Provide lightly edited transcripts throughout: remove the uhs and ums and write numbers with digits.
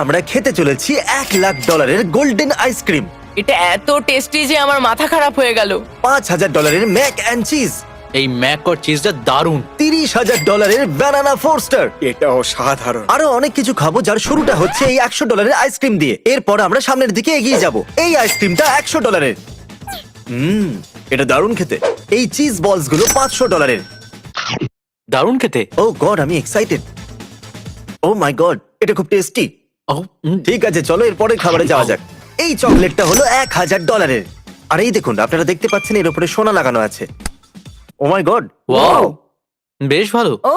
আমরা খেতে চলেছি $1,00,000 গোল্ডেন আইসক্রিম, এটা এত টেস্টি যে আমার মাথা খারাপ হয়ে গেল। $5,000 ম্যাক অ্যান্ড চিজ, এই ম্যাক আর চিজটা দারুণ। $30,000 ব্যানানা ফোরস্টার। এটা অসাধারণ। আরো অনেক কিছু খাবো, যার শুরুটা হচ্ছে এই $100 আইসক্রিম দিয়ে। এরপর আমরা সামনের দিকে এগিয়ে যাব। এই আইসক্রিমটা $100। এটা দারুণ খেতে। এই চিজ বলস গুলো $500। দারুণ খেতে। ও গড, আমি এক্সাইটেড। ও মাই গড, এটা খুব টেস্টি। ঠিক আছে, চলো এরপরে খাবারে যাওয়া যাক। এই চকলেটটা হলো $1,000। আর এই দেখুন, আপনারা দেখতে পাচ্ছেন এর উপরে সোনা লাগানো আছে। ও মাই গড, ওয়াও, বেশ ভালো। ও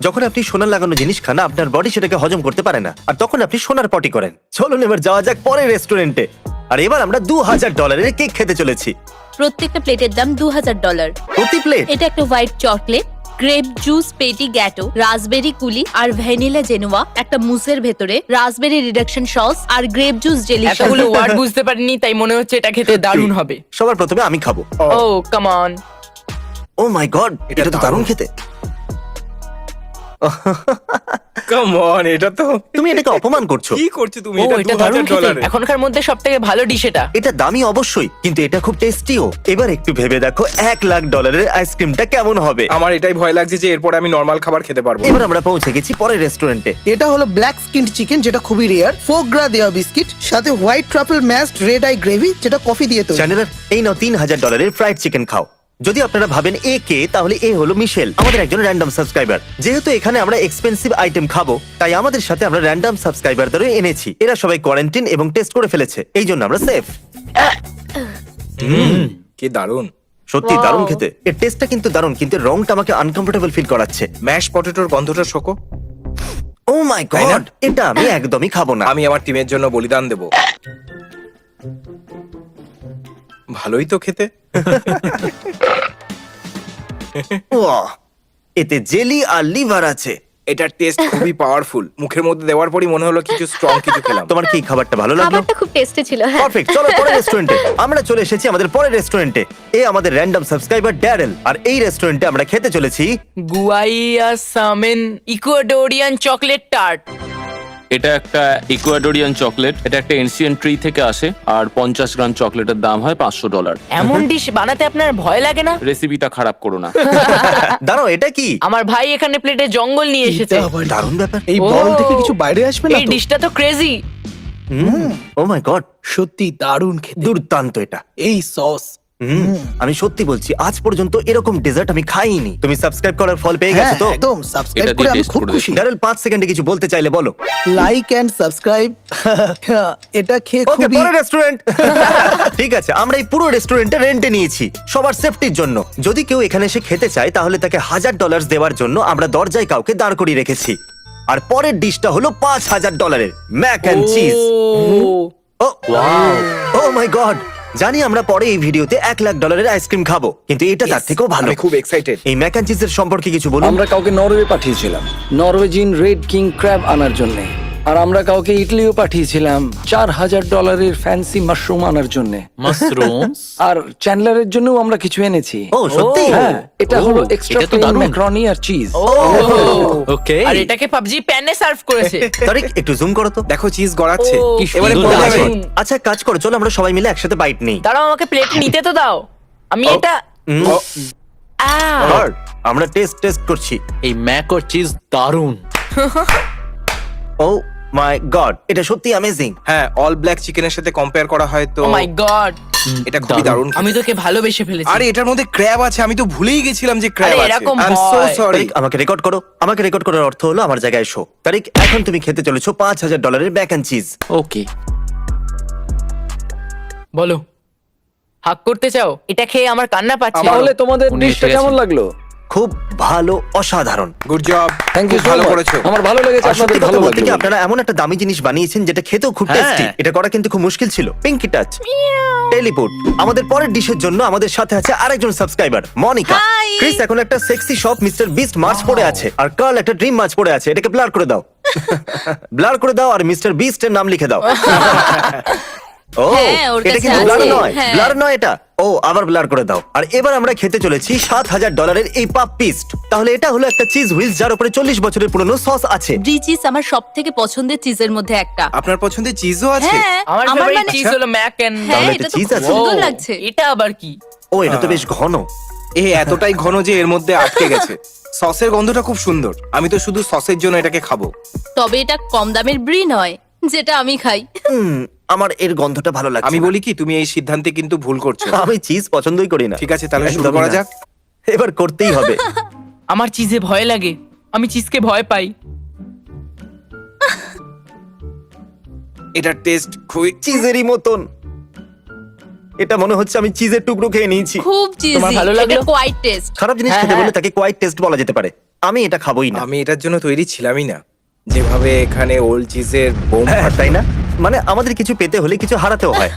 যখন আপনি সোনা লাগানো জিনিস খান, আপনার বডি সেটাকে হজম করতে পারে না, আর তখন আপনি সোনার পটি করেন। চলুন এবার যাওয়া যাক পরের রেস্টুরেন্টে। আর এবার আমরা $2,000 কেক খেতে চলেছি। প্রত্যেকটা প্লেটের দাম $2,000। প্রতি প্লেট এটা একটা হোয়াইট চকলেট, গ্রেপ জুস পেটি গ্যাটো, রাসবেরি কুলি আর ভ্যানিলা জেনুয়া, একটা মুসের ভেতরে রাসবেরি রিডাকশন সস আর গ্রেপ জুস জেলি। এতগুলো ওয়ার্ড বুঝতে পারিনি, তাই মনে হচ্ছে এটা খেতে দারুণ হবে। সবার প্রথমে আমি খাবো। ও come on. O my god, এটা তো দারুণ খেতে। কাম অন, এটা তো তুমি এটাকে অপমান করছো। কি করছো তুমি? ও এটা দারুণ খেতে। $2,000 এখনকার মধ্যে সবথেকে ভালো ডিশ এটা। এটা দামি অবশ্যই, কিন্তু এটা খুব টেস্টিও। এবার একটু ভেবে দেখো $1,00,000 আইসক্রিমটা কেমন হবে। আমার এটাই ভয় লাগছে যে এরপর আমি নরমাল খাবার খেতে পারবো। এবার আমরা পৌঁছে গেছি পরের রেস্টুরেন্টে। এটা হলো ব্ল্যাক স্কিন্ড চিকেন, যেটা খুবই রেয়ার, ফোকগ্রা দেওয়া বিস্কিট, সাথে white truffle mashed red eye gravy, যেটা কফি দিয়ে তৈরি। চ্যানেলার, এই নাও $3,000 ফ্রাইড চিকেন খাও। যদি আপনারা ভাবেন এ কে, তাহলে এ হলো মিশেল, আমাদের একজন র্যান্ডম সাবস্ক্রাইবার। যেহেতু এখানে আমরা এক্সপেন্সিভ আইটেম খাবো, তাই আমাদের সাথে আমরা র্যান্ডম সাবস্ক্রাইবারদেরও এনেছি। এরা সবাই কোয়ারেন্টাইন এবং টেস্ট করে ফেলেছে, এই জন্য আমরা সেফ। কি দারুণ। সত্যি Wow. দারুণ খেতে। এর টেস্টটা কিন্তু দারুণ, কিন্তু রংটা আমাকে আনকমফোর্টেবল ফিল করাচ্ছে। ম্যাশ পটেটোর গন্ধটা শোকো। ও মাই তাই না? গড, এটা আমি একদমই খাবো না। আমি আমার টিমের জন্য বলিদান দেব। ভালোই তো খেতে। ওয়াহ, এতে জেলি আর লিভার আছে। এটার টেস্ট খুবই পাওয়ারফুল। মুখের মধ্যে দেওয়ার পরই মনে হলো কিছু স্ট্রং কিছু খেলাম। তোমার কি খাবারটা ভালো লাগলো? খাবারটা খুব টেস্টি ছিল। হ্যাঁ, পারফেক্ট, চলো পরের রেস্টুরেন্টে। আমরা চলে এসেছি আমাদের পরের রেস্টুরেন্টে। এ আমাদের র্যান্ডম সাবস্ক্রাইবার ড্যারেল, আর এই রেস্টুরেন্টে আমরা খেতে চলেছি গুয়াইয়া সামেন ইকুয়াডোরিয়ান চকলেট টার্ট। এটা একটা ইকুয়াডোরিয়ান চকলেট। এটা একটা এনসিয়েন্ট ট্রি থেকে আসে, আর 50 গ্রাম চকলেটের দাম হয় $500। এমন ডিশ বানাতে আপনার ভয় লাগে না? রেসিপিটা খারাপ করো না। দাঁড়াও, এটা কি? আমার ভাই এখানে প্লেটে জঙ্গল নিয়ে এসেছে। দারুণ ব্যাপার। এই ও। বল থেকে কিছু বাইরে আসবে না এই তো? ডিশটা তো ক্রেজি। ও মাই গড, সত্যি দারুণ খেতে। দুর্দান্ত এটা। এই সস। আমি সত্যি বলছি, আজ পর্যন্ত এরকম ডেজার্ট আমি খাইনি। তুমি সাবস্ক্রাইব করার ফল পেয়ে গেছো তো? একদম সাবস্ক্রাইব এটা করে দিয়ে আমি taste খুব করে খুশি। ড্যারেল 5 সেকেন্ডে কিছু বলতে চাইলে বলো। Like and subscribe. এটা খেয়ে ওকে, খুবই পরের রেস্টুরেন্ট। ঠিক আছে, আমরা এই পুরো রেস্টুরেন্টে রেন্টে নিয়েছি সবার সেফটির জন্য। যদি কেউ এখানে এসে খেতে চায়, তাহলে তাকে $1,000 দেওয়ার জন্য আমরা দরজায় কাউকে দাঁড় করিয়ে রেখেছি। আর পরের ডিশটা হলো $5,000 mac and cheese. Oh oh my god, জানি আমরা পরে এই ভিডিওতে $1,00,000 আইসক্রিম খাবো, কিন্তু এটা তার থেকেও ভালো। আমি খুব এক্সাইটেড। এই ম্যাক অ্যান্ড চিজের সম্পর্কে কিছু বলুন। আমরা কাউকে নরওয়ে পাঠিয়েছিলাম নরওয়েজিন রেড কিং ক্র্যাব আনার জন্য, আর আমরা কাউকে ইটালিও পাঠিয়েছিলাম $4,000 ফ্যান্সি মাশরুম আনার জন্য, মাশরুমস। আর চ্যান্ডলারের জন্যও আমরা কিছু এনেছি। ও সত্যি? হ্যাঁ, এটা হলো এক্সট্রা এটা তো প্লেন দারুণ। ম্যাকারনি আর চিজ। ওকে, আর এটাকে পাবজি প্যানে সার্ভ করেছে। তারিক, একটু জুম করো তো। দেখো চিজ গড়াচ্ছে। ও, কি এবারে সুন্দর পড়ে লাগছে। যাবে। আচ্ছা, কাজ করো, চলো আমরা সবাই মিলে একসাথে বাইট নেই। দাঁড়াও, আমাকে প্লেট নিতে তো দাও। আমি এটা ও, আর আমরা টেস্ট করছি। এই ম্যাক আর চিজ দারুণ। ও মাই গড, এটা সত্যি অ্যামেজিং। হ্যাঁ, অল ব্ল্যাক চিকেনের সাথে কম্পেয়ার করা হয় তো ও মাই গড, এটা খুবই দারুণ। আমি তোকে ভালোবেসে ফেলেছি। আরে এটার মধ্যে ক্র্যাব আছে, আমি তো ভুলেই গেছিলাম যে ক্র্যাব আরে আছে। এরকম আই এম সো হয়। সরি। তারিক, আমাকে রেকর্ড করো। আমাকে রেকর্ড করার অর্থ হলো আমার জায়গায় এসো। তারিক, এখন তুমি খেতে চলেছো $5,000 ব্যাক অ্যান্ড চিজ। ওকে, বলো, হাক করতে চাও? এটা খেয়ে আমার কান্না পাচ্ছে। তাহলে তোমাদের উনি ডিশটা এসে গেছেন। কেমন লাগলো? খুব ভালো, অসাধারণ। Good job. থ্যাংক ইউ, ভালো করেছো। আমার ভালো লেগেছে, আর সত্যি আপনাদের কথা ভালো বলতে কি, লাগলো। আপনারা এমন একটা দামি জিনিস বানিয়েছেন যেটা খেতেও খুব হ্যাঁ। টেস্টি। এটা করা কিন্তু খুব মুশকিল ছিল। Pinky touch, teleport. আমাদের পরের ডিশের জন্য আমাদের সাথে আছে আরেকজন সাবস্ক্রাইবার, মনিকা। Hi! ক্রিস এখন একটা sexy shop mister beast March পরে আছে, আর কার্ল একটা ড্রিম মার্চ পরে আছে। এটাকে ব্লার করে দাও। ব্লার করে দাও, আর মিস্টার বিস্টের নাম লিখে দাও। ও হ্যাঁ, ওর এটা কাছে কিন্তু আছে, ব্লার নয়, হ্যাঁ। ব্লার নয় এটা। ও আবার ব্লার করে দাও। আর এবার আমরা খেতে চলেছি $7,000 এই পাপ পিস্ট। তাহলে এটা হলো একটা চিজ হুইলস যার উপরে 40 বছরের পুরনো সস আছে। ব্রি চিজ আমার সব থেকে পছন্দের চিজের মধ্যে একটা। আপনার পছন্দের চিজও আছে? হ্যাঁ, আমার আমার ফেভারিট মানে চিজ হলো ম্যাক এন্ড হ্যাঁ, তাহলে এটা এটা তো cheese খুব আছে? সুন্দর লাগছে। এটা আবার কি? ও এটা তো বেশ ঘন। এ এতটাই ঘন যে এর মধ্যে আটকে গেছে। সসের গন্ধটা খুব সুন্দর। আমি তো শুধু সসের জন্য এটাকে খাবো। তবে এটা কম দামের ব্রি নয়, যেটা আমি খাই। আমার এর গন্ধটা ভালো লাগছে। আমি না। বলি কি, তুমি এই সিদ্ধান্তে কিন্তু ভুল করছো। আমি চিজ পছন্দই করি না। ঠিক আছে, তাহলে শুরু একদমই করা না। যাক। এবার করতেই হবে। আমার চিজে ভয় লাগে, আমি চিজকে ভয় পাই। এটার টেস্ট খুবই চিজেরই মতন। এটা মনে হচ্ছে আমি চিজের টুকরো খেয়ে নিয়েছি। খুব চিজি, তোমার ভালো লাগলো? এটা কোয়াইট টেস্ট। খারাপ জিনিস হ্যাঁ, খেতে বলে হ্যাঁ। তাকে কোয়াইট টেস্ট বলা যেতে পারে। আমি এটা খাবোই না। আমি এটার জন্য তৈরি ছিলামই না। যেভাবে এখানে ওল্ড চিজের বোম হ্যাঁ, তাই না? মানে আমাদের কিছু পেতে হলে কিছু হারাতেও হয়।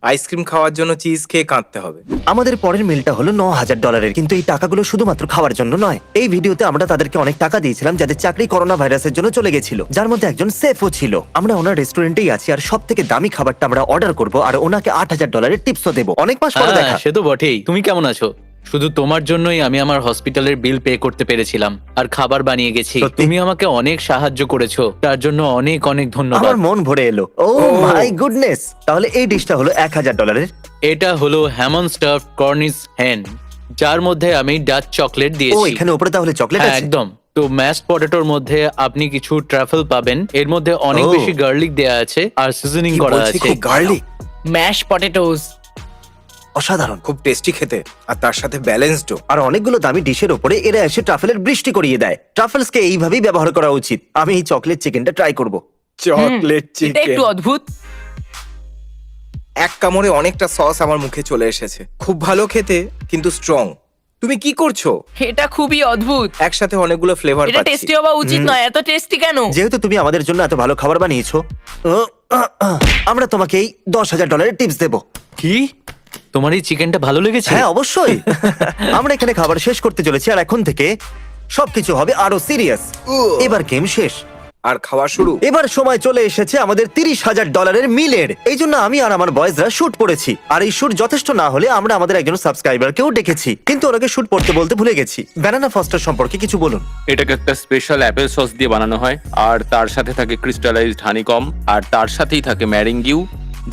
আইসক্রিম খাওয়ার জন্য চিজ খেয়ে কাঁদতে হবে। আমাদের পরের মিলটা হলো $9,000, কিন্তু এই টাকাগুলো শুধুমাত্র খাওয়ার জন্য নয়। এই ভিডিওতে আমরা তাদেরকে অনেক টাকা দিয়েছিলাম যাদের চাকরি করোনা ভাইরাসের জন্য চলে গেছিল, যার মধ্যে একজন সেফও ছিল। আমরা ওনার রেস্টুরেন্টেই আছি আর সব থেকে দামি খাবারটা আমরা অর্ডার করব আর ওনাকে $8,000 টিপসও দেবো। অনেক মাস পরে দেখা। হ্যাঁ, সে তো বটেই। তুমি কেমন আছো? শুধু তোমার জন্যই আমি আমার হসপিটালের বিল পে করতে পেরেছিলাম আর খাবার বানিয়ে গেছি। সত্যি? তুমি আমাকে অনেক সাহায্য করেছো, তার জন্য অনেক অনেক ধন্যবাদ। আমার মন ভরে এলো। ও মাই গুডনেস। তাহলে এই ডিশটা হলো $1,000। এটা হলো হ্যামন স্টাফড কর্নিশ হেন, যার মধ্যে আমি ডাচ চকলেট ও দিয়েছি। এখানে উপরে তাহলে চকলেট হ্যাঁ, আছে? একদম। তো ম্যাশড পটেটোর মধ্যে আপনি কিছু ট্রাফেল পাবেন। এর মধ্যে অনেক ও। বেশি গার্লিক দেয়া আছে আর সিজনিং কি করা বলছি, আছে। কি গার্লিক! Mash potatoes. অসাধারণ। খুব টেস্টি খেতে, আর তার সাথে ব্যালেন্সডও। আর অনেকগুলো দামি ডিশের উপরে এরা এসে ট্রাফেলের বৃষ্টি করিয়ে দেয়। ট্রাফেলসকে এইভাবেই ব্যবহার করা উচিত। আমি এই চকলেট চিকেনটা ট্রাই করব। চকলেট এটা চিকেন! একটু অদ্ভুত। এক কামড়ে অনেকটা সস আমার মুখে চলে এসেছে। খুব ভালো খেতে, কিন্তু স্ট্রং। তুমি কি করছো? এটা খুবই অদ্ভুত। একসাথে অনেকগুলো ফ্লেভার এটা পাচ্ছি। টেস্টি হওয়া উচিত নয়, এত টেস্টি কেন? যেহেতু তুমি আমাদের জন্য এত ভালো খাবার বানিয়েছো, আমরা তোমাকে এই $10,000 টিপস দেবো। কি? তোমার এই চিকেনটা ভালো লেগেছে? হ্যাঁ অবশ্যই। আমরা এখানে খাবার শেষ করতে চলেছি আর এখন থেকে সবকিছু হবে আরো সিরিয়াস। এবার গেম শেষ। আর খাওয়া শুরু। এবার সময় চলে এসেছে আমাদের $30,000 মিলের। এই জন্য আমি আর আমার বয়েজরা শুট পড়েছি। আর এই শুট যথেষ্ট না হলে আমরা আমাদের একজন সাবস্ক্রাইবারকেও ডেকেছি, কিন্তু ওনাকে শুট পড়তে বলতে ভুলে গেছি। ব্যানানা ফস্টার সম্পর্কে কিছু বলুন। এটাকে একটা স্পেশাল অ্যাপেল সস দিয়ে বানানো হয়, আর তার সাথে থাকে ক্রিস্টালাইজড হানিকম, আর তার সাথেই থাকে ম্যারিঙ্গিউ,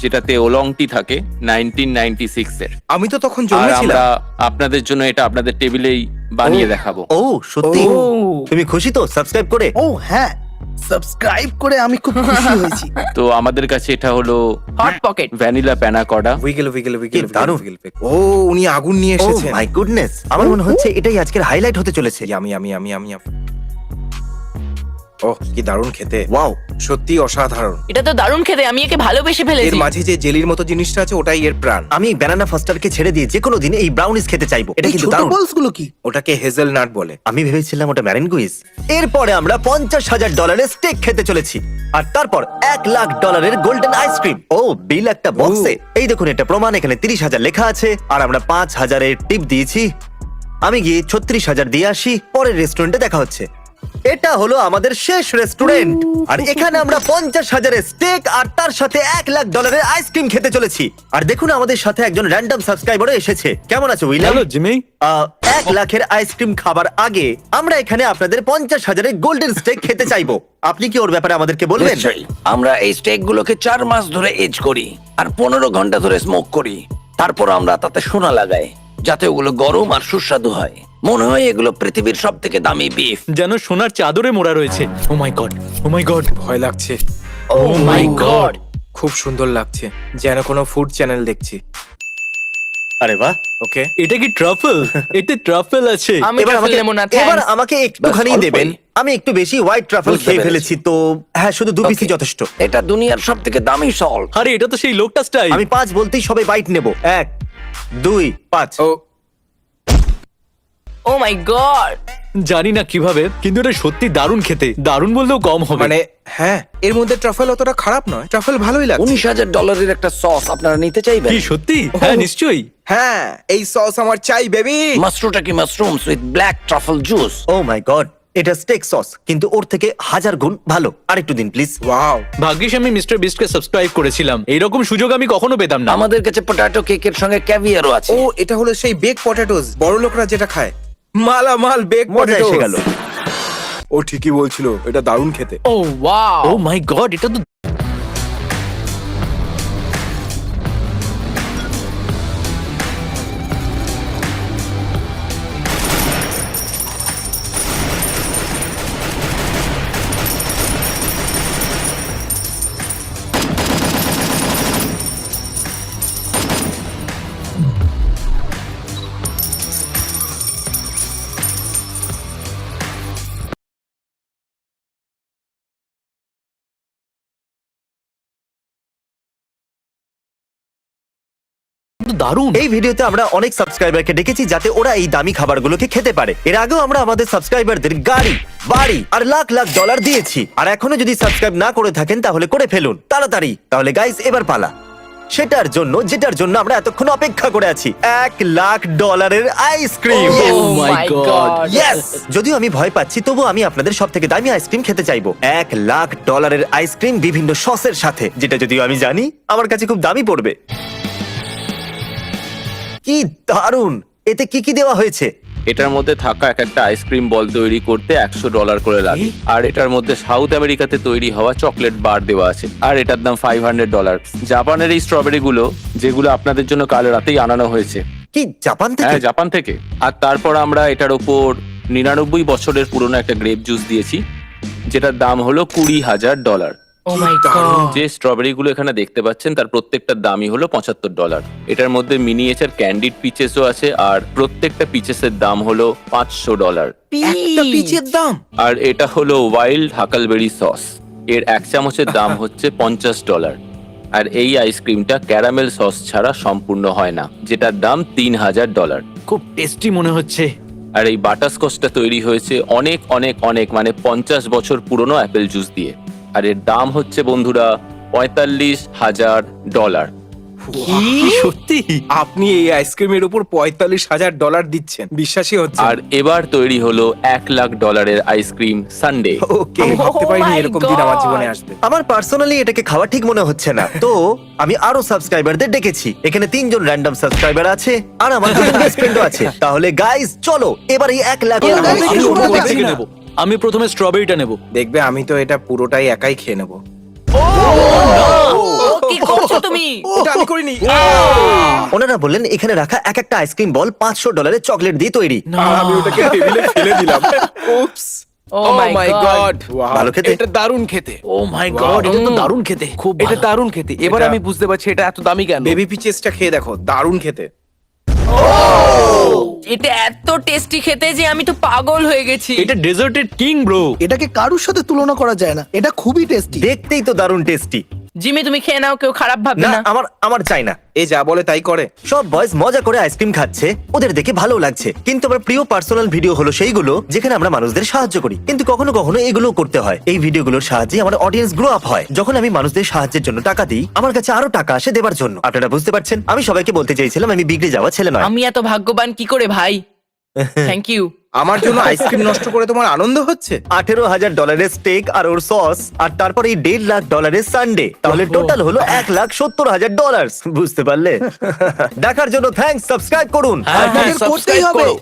যেটাতে ওলংটি থাকে 1996 এর। আমি তো তখন আর জন্মেছিলাম। আমরা আপনাদের জন্য এটা আপনাদের টেবিলেই বানিয়ে দেখাবো। ও সত্যি? ও। তুমি খুশি তো সাবস্ক্রাইব করে? ও হ্যাঁ, সাবস্ক্রাইব করে আমি খুব খুশি হয়েছি। তো আমাদের কাছে এটা হলো hot pocket. Vanilla প্যানাকোডা। Wiggle wiggle wiggle কি দারুণ। ও উনি আগুন নিয়ে ও এসেছেন। মাই গুডনেস, আমার মনে হচ্ছে এটাই আজকের হাইলাইট হতে চলেছে। আমি ওহ, কি দারুণ খেতে! ওয়াও, সত্যি অসাধারণ। এটা তো দারুণ খেতে, আমি একে ভালোবেসে এর ফেলেছি। মাঝে যে জেলির মতো জিনিসটা আছে, ওটাই এর প্রাণ। আমি ব্যানানা ফস্টারকে ছেড়ে দিয়ে যে কোনো দিন এই ব্রাউনিস খেতে চাইবো। এটা এই কিন্তু ছোট দারুণ। বলস গুলো কি? ওটাকে হেজেলনাট বলে। আমি ভেবেছিলাম ওটা ম্যারেনগুইজ। এরপরে আমরা $50,000 স্টেক খেতে চলেছি, আর তারপর $1,00,000 গোল্ডেন আইসক্রিম। ও বিল একটা বক্সে। এই দেখুন, এটা প্রমাণ। এখানে 30,000 লেখা আছে, আর আমরা 5,000 টিপ দিয়েছি। আমি গিয়ে 36,000 দিয়ে আসি। পরের রেস্টুরেন্টে দেখা হচ্ছে। এটা হলো আমাদের শেষ রেস্টুরেন্ট, আর এখানে আমরা 50,000 স্টেক আর তার সাথে $1,00,000 আইসক্রিম খেতে চলেছি। আর দেখুন, আমাদের সাথে একজন র্যান্ডম সাবস্ক্রাইবারও এসেছে। কেমন আছো উইলিয়াম? Hello Jimmy. 1,00,000 আইসক্রিম খাবার আগে আমরা এখানে আপনাদের 50,000 গোল্ডেন স্টেক খেতে চাইবো। আপনি কি ওর ব্যাপারে আমাদেরকে বলবেন? নিশ্চয়ই। আমরা এই স্টেক গুলোকে 4 মাস ধরে এজ করি আর 15 ঘন্টা ধরে স্মোক করি। তারপর আমরা তাতে সোনা লাগাই যাতে ওগুলো গরম আর সুস্বাদু হয়। মনে হয় এগুলো পৃথিবীর সব থেকে দামি বিফ। যেন সোনার চাদরে মোড়া রয়েছে। ও my god, O my god, ভয় লাগছে। ও মাই গড। খুব সুন্দর লাগছে, যেন কোনো ফুড চ্যানেল দেখছি। আরে বাহ, ওকে, এটা কি ট্রাফেল? এতে ট্রাফেল আছে। আমি এবার ট্রাফেল আমাকে নেবো না, এবার thanks। আমাকে একটুখানি অল্পই। দেবেন। আমি একটু বেশি হোয়াইট ট্রাফেল বুঝতে খেয়ে পেরেছি। ফেলেছি, তো হ্যাঁ, শুধু 2 পিসই Okay. যথেষ্ট। এটা দুনিয়ার সব থেকে দামি সল্ট। আরে এটা তো সেই লোকটা স্টাইল। আমি 5 বলতেই সবাই বাইট নেব। 1, 2, 5। ও ও মাই গড। জানি না কিভাবে, কিন্তু এটা সত্যি দারুণ খেতে। দারুণ বললেও কম হবে। মানে হ্যাঁ, এর মধ্যে ট্রাফেল অতটা খারাপ নয়। ট্রাফেল ভালোই লাগছে। $19,000 একটা সস আপনারা নিতে চাইবেন? কি সত্যি? হ্যাঁ নিশ্চয়ই। হ্যাঁ, এই সস আমার চাই বেবি। মাশরুমটা কি mushrooms with black truffle juice. Oh my god, এটা স্টেক সস, কিন্তু ওর থেকে 1000 গুণ ভালো। আরেকটু দিন প্লিজ। ওয়াও, ভাগ্যিস আমি মিস্টার বিস্টকে সাবস্ক্রাইব করেছিলাম, এইরকম সুযোগ আমি কখনো পেতাম না। আমাদের কাছে পটাটো কেকের সঙ্গে ক্যাভিয়ারও আছে। ও এটা হলো সেই বেক পটেটোস, বড় লোকরা যেটা খায়। মালামাল বেক মজা পটেটোস। এসে গেল। ও ঠিকই বলছিল, এটা দারুণ খেতে। ও ওয়াও ও মাই গড, এটা তো দারুণ। এই ভিডিওতে আমরা অনেক সাবস্ক্রাইবারকে ডেকেছি যাতে ওরা এই দামি খাবারগুলোকে খেতে পারে। এর আগেও আমরা আমাদের সাবস্ক্রাইবারদের গাড়ি, বাড়ি আর লাখ লাখ ডলার দিয়েছি। আর এখনো যদি সাবস্ক্রাইব না করে থাকেন তাহলে করে ফেলুন তাড়াতাড়ি। তাহলে গাইস, এবার পালা সেটার জন্য যেটার জন্য আমরা এতক্ষণ অপেক্ষা করে আছি, $1,00,000 ice cream. Oh my God. Yes! যদিও আমি ভয় পাচ্ছি, তবু আমি আপনাদের সব থেকে দামি আইসক্রিম খেতে চাইবো। $1,00,000 আইসক্রিম বিভিন্ন সসের সাথে, যেটা যদিও আমি জানি আমার কাছে খুব দামি পড়বে। কি দারুণ! এতে কি কি দেওয়া হয়েছে? এটার মধ্যে থাকা এক একটা আইসক্রিম বল তৈরি করতে $100 করে লাগে। আর এটার মধ্যে সাউথ আমেরিকাতে তৈরি হওয়া চকলেট বার দেওয়া আছে, আর এটার দাম $500। জাপানের এই স্ট্রবেরি গুলো, যেগুলো আপনাদের জন্য কাল রাতেই আনানো হয়েছে। কি জাপান থেকে? হ্যাঁ, জাপান থেকে। আর তারপর আমরা এটার ওপর 99 বছরের পুরনো একটা গ্রেপ জুস দিয়েছি, যেটার দাম হলো $20,000। ও মাই গড যে স্ট্রবেরি গুলো এখানে দেখতে পাচ্ছেন তার প্রত্যেকটার দামই হলো $75। এটার মধ্যে মিনিয়েচার ক্যান্ডিড পিচেসও আছে, আর প্রত্যেকটা পিচেসের দাম হলো $500। একটা পিচের দাম। আর এটা হলো ওয়াইল্ড হাকালবেরি সস, এর 1 চামচের দাম হচ্ছে $50। আর এই আইসক্রিমটা ক্যারামেল সস ছাড়া সম্পূর্ণ হয় না, যেটার দাম $3,000। খুব টেস্টি মনে হচ্ছে। আর এই বাটারস্কচটা তৈরি হয়েছে অনেক অনেক অনেক মানে 50 বছর পুরনো অ্যাপেল জুস দিয়ে, আর এর দাম হচ্ছে বন্ধুরা $45,000। কি সত্যি? আপনি এই আইসক্রিমের উপর $45,000 দিচ্ছেন, বিশ্বাসই হচ্ছে না। আর এবার তৈরি হলো $1,00,000 আইসক্রিম সানডে। ওকে, আমি ভাবতে Oh পারিনি my এরকম দিন আমার God. জীবনে আসবে। আমার পার্সোনালি এটাকে খাওয়া ঠিক মনে হচ্ছে না, তো আমি আরো সাবস্ক্রাইবারদের ডেকেছি। এখানে 3 জন র্যান্ডম সাবস্ক্রাইবার আছে, আর আমার বেস্ট ফ্রেন্ডও আছে। তাহলে গাইস, চলো এবার এই $1,00,000 এবার আমি আইসক্রিম শুরু উপভোগ করছি করি। না। নেব। আমি প্রথমে স্ট্রবেরিটা নেব। দেখবে আমি তো এটা পুরোটাই একাই খেয়ে নেবো। ও কি করছো তুমি? ওটা আমি করিনি। ওনারা বললেন এখানে রাখা এক একটা আইসক্রিম বল $500 চকলেট দিয়ে তৈরি। আর আমি ওটাকে টেবিলে ফেলে দিলাম। উপস। ও মাই গড ভালো খেতে? এটা দারুণ খেতে, ও মাই গড, এটা তো দারুণ খেতে। খুব এটা ভালো। দারুণ খেতে। এবার এটা- আমি বুঝতে পারছি এটা এত দামি কেন। বেবি পিচেসটা খেয়ে দেখো, দারুণ খেতে। এটা এত টেস্টি খেতে যে আমি তো পাগল হয়ে গেছি। এটা ডেজার্টের কিং ব্রো। এটাকে কারুর সাথে তুলনা করা যায় না, এটা খুবই টেস্টি। দেখতেই তো দারুণ টেস্টি। জিমি তুমি খেয়ে নাও, কেউ খারাপ ভাববে না, না। আমার চাই না। এ যা বলে তাই করে। সব বয়স মজা করে আইসক্রিম খাচ্ছে, ওদের দেখে ভালো লাগছে। কিন্তু আমার প্রিয় পার্সোনাল ভিডিও হলো সেইগুলো যেখানে আমরা মানুষদের সাহায্য করি, কিন্তু কখনো কখনো এগুলো করতে হয়। এই ভিডিওগুলোর সাহায্যে আমার অডিয়েন্স গ্রো আপ হয়। যখন আমি মানুষদের সাহায্যের জন্য টাকা দিই, আমার কাছে আরো টাকা আসে দেবার জন্য। আপনারা বুঝতে পারছেন? আমি সবাইকে বলতে চাইছিলাম আমি বিগড়ে যাওয়া ছেলে নয়। আমি এত ভাগ্যবান কি করে ভাই? Thank you. আমার জন্য আইসক্রিম নষ্ট করে তোমার আনন্দ হচ্ছে? $18,000 স্টেক আর ওর সস, আর তারপর এই $1,50,000 সানডে, তাহলে টোটাল হলো $1,70,000। বুঝতে পারলে? দেখার জন্য থ্যাঙ্কস, সাবস্ক্রাইব করুন। হ্যাঁ, আপনাদের করতেই subscribe হবে। করো।